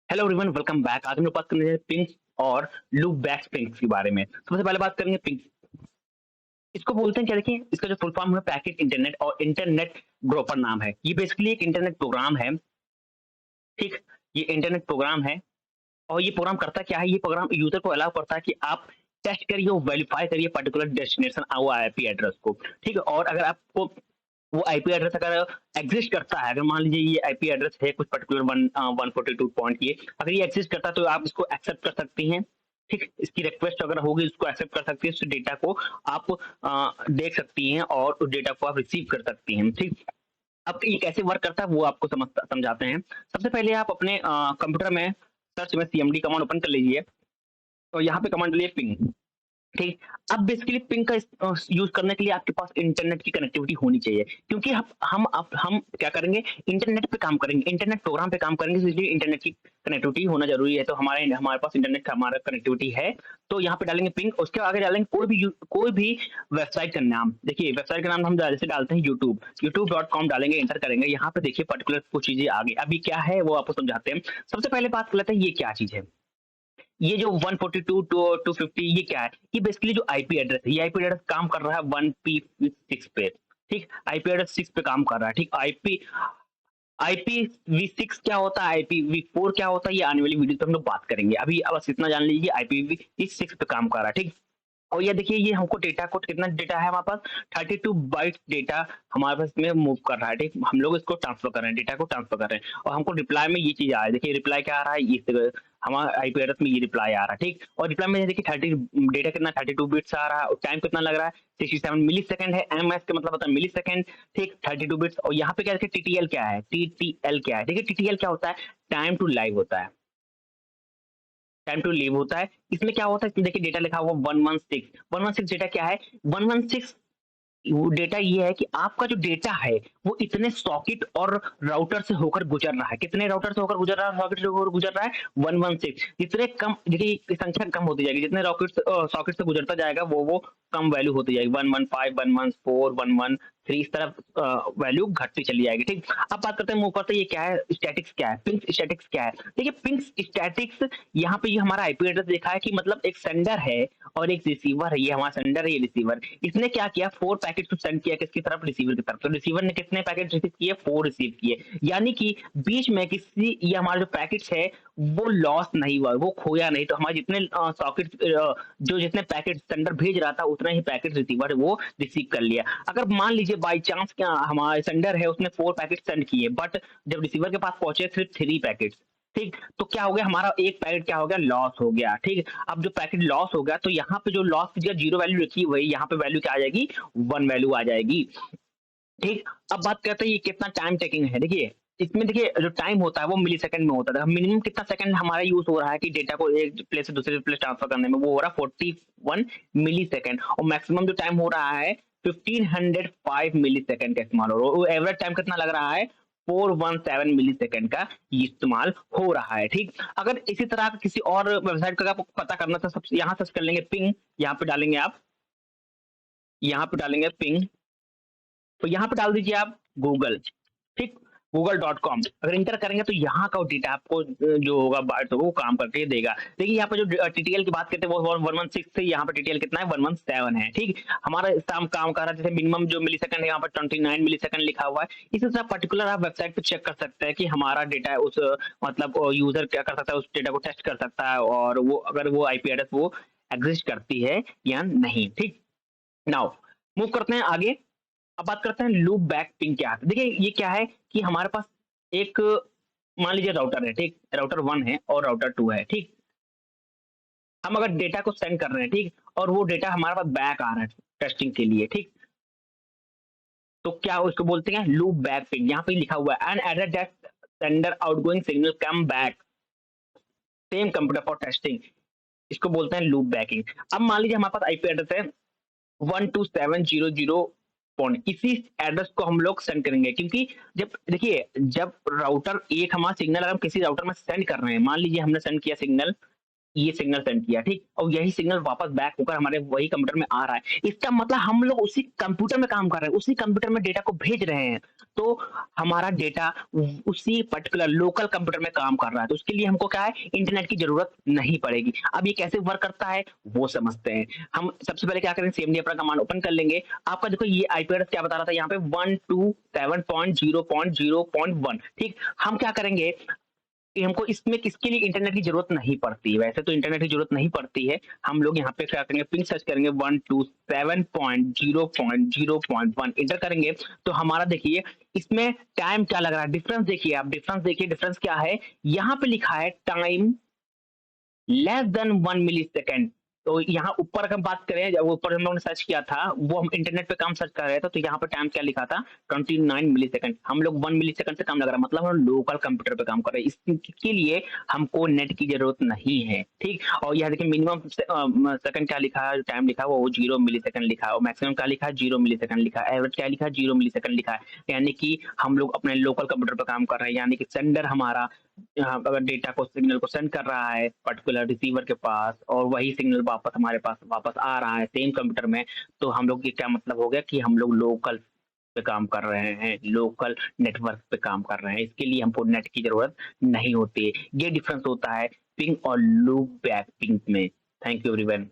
Hello everyone, welcome back. आज हम लोग बात करने हैं पिंग्स और लूप बैक पिंग्स के बारे में। सबसे पहले बात करेंगे पिंग्स। इसको बोलते हैं क्या, देखिए इसका जो फुल फॉर्म है पैकेट इंटरनेट और इंटरनेट ग्रोपर नाम है। ये बेसिकली एक इंटरनेट प्रोग्राम है। ठीक, ये इंटरनेट प्रोग्राम है और ये प्रोग्राम करता क्या है, ये प्रोग्राम यूजर को अलाउ करता है कि आप टेस्ट करिए और वेरीफाई करिए पर्टिकुलर डेस्टिनेशन वो आईपी एड्रेस को। ठीक है, और अगर आपको वो आईपी एड्रेस अगर एग्जिस्ट करता है, अगर मान लीजिए ये आईपी एड्रेस है कुछ पर्टिकुलर 142 पॉइंट ये, अगर ये एग्जिस्ट करता है तो आप इसको एक्सेप्ट कर सकती हैं। ठीक, इसकी रिक्वेस्ट अगर होगी उसको एक्सेप्ट कर सकती है, उस डेटा को आप देख सकती हैं और उस डेटा को आप रिसीव कर सकती हैं। ठीक, अब ये कैसे वर्क करता है वो आपको समझाते हैं। सबसे पहले आप अपने कंप्यूटर में सर्च में सीएमडी कमांड ओपन कर लीजिए और यहाँ पे कमांड लिए पिंग। ठीक, अब बेसिकली पिंग का यूज करने के लिए आपके पास इंटरनेट की कनेक्टिविटी होनी चाहिए, क्योंकि हम क्या करेंगे, इंटरनेट पे काम करेंगे, इंटरनेट प्रोग्राम पे काम करेंगे, इसलिए इंटरनेट की कनेक्टिविटी होना जरूरी है। तो हमारे हमारे पास इंटरनेट हमारा कनेक्टिविटी है, तो यहाँ पे डालेंगे पिंग। उसके आगे डालेंगे कोई भी वेबसाइट का नाम। देखिए वेबसाइट का नाम हम जैसे डालते हैं यूट्यूब.com डालेंगे, एंटर करेंगे। यहाँ पे देखिए पर्टिकुलर कुछ चीजें आगे अभी क्या है वो आपको समझाते हैं। सबसे पहले बात कर लेते हैं ये क्या चीज है। ये जो 142 टू 250 ये क्या है, ये बेसिकली जो आईपी एड्रेस है, ये आईपी एड्रेस काम कर रहा है 1P6 पे। ठीक, आईपी एड्रेस 6 पे काम कर रहा है। ठीक, आईपीवी6 क्या होता है, आईपीवी4 क्या होता है, ये आने वाली वीडियो पे हम लोग बात करेंगे। अभी बस इतना जान लीजिए आईपीवी6 पे काम कर रहा है। ठीक, और ये देखिए ये हमको डेटा को कितना डेटा है हमारे पास, 32 बाइट डेटा हमारे पास में मूव कर रहा है। ठीक, हम लोग इसको ट्रांसफर कर रहे हैं, डेटा को ट्रांसफर कर रहे हैं और हमको रिप्लाई में ये चीज आ रहा है। देखिए रिप्लाई क्या आ रहा है, ये हमारा आईपी एड्रेस में ये रिप्लाई आ रहा है। ठीक, और रिप्लाई में देखिए 30 डेटा कितना 32 बिट्स आ रहा है और टाइम कितना लग रहा है 67 मिली सेकंड है। एमएस का मतलब होता है मिली सेकंड। ठीक, 32 बिट्स। और यहाँ पे क्या देखिए टीटीएल क्या है, टीटीएल क्या है, देखिए टीटीएल क्या होता है, टाइम टू लाइव होता है, टाइम टू लीव होता है। इसमें क्या होता है, इसमें देखिए डेटा लिखा हुआ 116 डेटा क्या है, 116 वो डेटा ये है कि आपका जो डेटा है वो इतने सॉकेट और राउटर से होकर गुजर रहा है। कितने राउटर से होकर गुजर रहा है, सॉकेट से होकर गुजर रहा है 116। जितने कम, देखिए ये संख्या कम होती जाएगी, जितने रॉकेट सॉकेट से गुजरता जाएगा वो कम वैल्यू होती जाएगी, 115 114 113 इस तरह वैल्यू घटती चली जाएगी। ठीक, अब बात करते हैं ऊपर से ये क्या है, स्टैटिक्स क्या है, पिंग स्टैटिक्स क्या है। देखिए पिंग स्टैटिक्स, यहाँ पे ये हमारा आईपी एड्रेस देखा है कि मतलब एक सेंडर है और एक रिसीवर है। ये हमारा सेंडर है, ये रिसीवर। इसने क्या किया, 4 पैकेट तो सेंड किया किसकी तरफ, रिसीवर की तरफ। तो रिसीवर ने कितने पैकेट रिसीव किए, 4 रिसीव किए। यानी कि बीच में किसी, ये हमारा जो पैकेट्स है वो लॉस नहीं हुआ, वो खोया नहीं। तो हमारे जितने सॉकेट जो जितने पैकेट सेंडर भेज रहा था उतना ही पैकेट रिसीवर वो रिसीव कर लिया। अगर मान लीजिए बाई चांस क्या हमारा सेंडर है उसने 4 पैकेट सेंड किए, बट जब रिसीवर के पास पहुंचे सिर्फ 3 पैकेट। ठीक, तो क्या हो गया, हमारा एक पैकेट क्या हो गया, लॉस हो गया। ठीक, अब जो पैकेट लॉस हो गया तो यहाँ पे जो लॉस की जगह जीरो वैल्यू रखी हुई, यहाँ पे वैल्यू क्या आ जाएगी, 1 वैल्यू आ जाएगी। ठीक, अब बात करते हैं ये कितना टाइम टेकिंग है। देखिए इसमें देखिए जो टाइम होता है वो मिली सेकंड में होता है। मिनिमम कितना सेकंड हमारा यूज हो रहा है कि डेटा को एक प्लेस से दूसरे प्लेस ट्रांसफर करने में, वो हो रहा है 41 मिली सेकंड। और मैक्सिमम जो टाइम हो रहा है 1505 मिली सेकंड का इस्तेमाल हो रहा है। एवरेज टाइम कितना लग रहा है, 417 मिली सेकंड का इस्तेमाल हो रहा है। ठीक, अगर इसी तरह का किसी और वेबसाइट का आपको पता करना था, सबसे यहाँ सर्च कर लेंगे पिंग, यहाँ पे डालेंगे आप, यहाँ पे डालेंगे पिंग, तो यहाँ पे डाल दीजिए आप गूगल। ठीक, google.com अगर इंटर करेंगे तो यहाँ का डेटा आपको जो होगा बार्ट वो काम करके देगा। देखिए यहाँ पे जो टीटीएल की बात करते हैं वो 116 से, यहाँ पे टीटीएल कितना है, 117 है। ठीक, हमारा काम कर रहा है, जैसे मिनिमम जो मिली सेकंड है यहाँ पर 29 मिली सेकंड लिखा हुआ है। इसी तरह पर्टिकुलर आप वेबसाइट पे चेक कर सकते हैं कि हमारा डेटा है उस मतलब यूजर क्या कर सकता है, उस डेटा को टेस्ट कर सकता है और वो अगर वो आईपी एड्रेस वो एग्जिस्ट करती है या नहीं। ठीक, नाउ मूव करते हैं आगे। अब बात करते हैं लूप बैक पिंग क्या है। देखिए ये क्या है कि हमारे पास एक, मान लीजिए राउटर है। ठीक, राउटर 1 है और राउटर 2 है। ठीक, हम अगर डेटा को सेंड कर रहे हैं, ठीक, और वो डेटा हमारे पास बैक आ रहा है टेस्टिंग के लिए। ठीक, तो क्या उसको बोलते हैं लूप बैक पिंग। यहाँ पे लिखा हुआ है an error that sender outgoing signal come back same computer for testing, इसको बोलते हैं लूप बैकिंग। अब मान लीजिए हमारे पास आईपी एड्रेस है 12700 पॉइंट, इसी एड्रेस को हम लोग सेंड करेंगे, क्योंकि जब देखिए जब राउटर एक हमारा सिग्नल अगर हम किसी राउटर में सेंड कर रहे हैं, मान लीजिए हमने सेंड किया सिग्नल ये सिग्नल सेंड किया, ठीक? और यही सिग्नल वापस बैक होकर हमारे वही कंप्यूटर में आ रहा है। इसका मतलब हम लोग उसी कंप्यूटर में काम कर रहे हैं, उसी कंप्यूटर में डेटा को भेज रहे हैं। तो हमारा डेटा उसी पर्टिकुलर लोकल कंप्यूटर में काम कर रहा है। तो उसके लिए हमको क्या है, इंटरनेट की ज़रूरत नहीं पड़ेगी। अब ये कैसे वर्क करता है, वो समझते हैं। हम सबसे पहले क्या करेंगे, सीएमडी अपना कमांड ओपन कर लेंगे। आपका देखो ये आईपी एड्रेस क्या बता रहा था यहाँ पे 127.0.0.1, ठीक? हम क्या करेंगे कि हमको इसमें किसके लिए इंटरनेट की ज़रूरत नहीं पड़ती है, वैसे तो इंटरनेट की ज़रूरत नहीं पड़ती है। हम लोग यहाँ पे क्या करेंगे, पिंग सर्च करेंगे 127.0.0.1 एंटर करेंगे, तो हमारा देखिए इसमें टाइम क्या लग रहा है, डिफरेंस देखिए आप, डिफरेंस देखिए, डिफरेंस क्या है, यहाँ पे लिखा है टाइम लेस देन 1 मिलीसेकंड। तो यहाँ ऊपर अगर हम बात करें, जब ऊपर हम लोगों ने सर्च किया था, वो हम इंटरनेट पे काम सर्च कर रहे थे, तो यहाँ पे टाइम क्या लिखा था, 29 मिलीसेकंड। हम लोग 1 मिलीसेकंड से कम लग रहा है, मतलब हम लोकल कंप्यूटर पे काम कर रहे हैं। इसके लिए हमको नेट की जरूरत नहीं है, ठीक? और यहाँ देखिए मिनिमम सेकंड क्या लिखा है, टाइम लिखा है वो 0 मिलीसेकंड लिखा है, और मैक्सिमम क्या लिखा है, 0 मिलीसेकंड लिखा है, एवरेज क्या लिखा है, 0 मिलीसेकंड लिखा है। यानी कि हम लोग अपने लोकल कंप्यूटर पे काम कर रहे हैं, यानी कि सेंडर हमारा यहाँ अगर डेटा को, सिग्नल को सेंड कर रहा है पर्टिकुलर रिसीवर के पास, और वही सिग्नल वापस हमारे पास वापस आ रहा है सेम कंप्यूटर में, तो हम लोग ये क्या मतलब हो गया कि हम लोग लोकल पे काम कर रहे हैं, लोकल नेटवर्क पे काम कर रहे हैं। इसके लिए हमको नेट की जरूरत नहीं होती है। ये डिफरेंस होता है पिंग और लूप बैक पिंग में। Thank you everyone.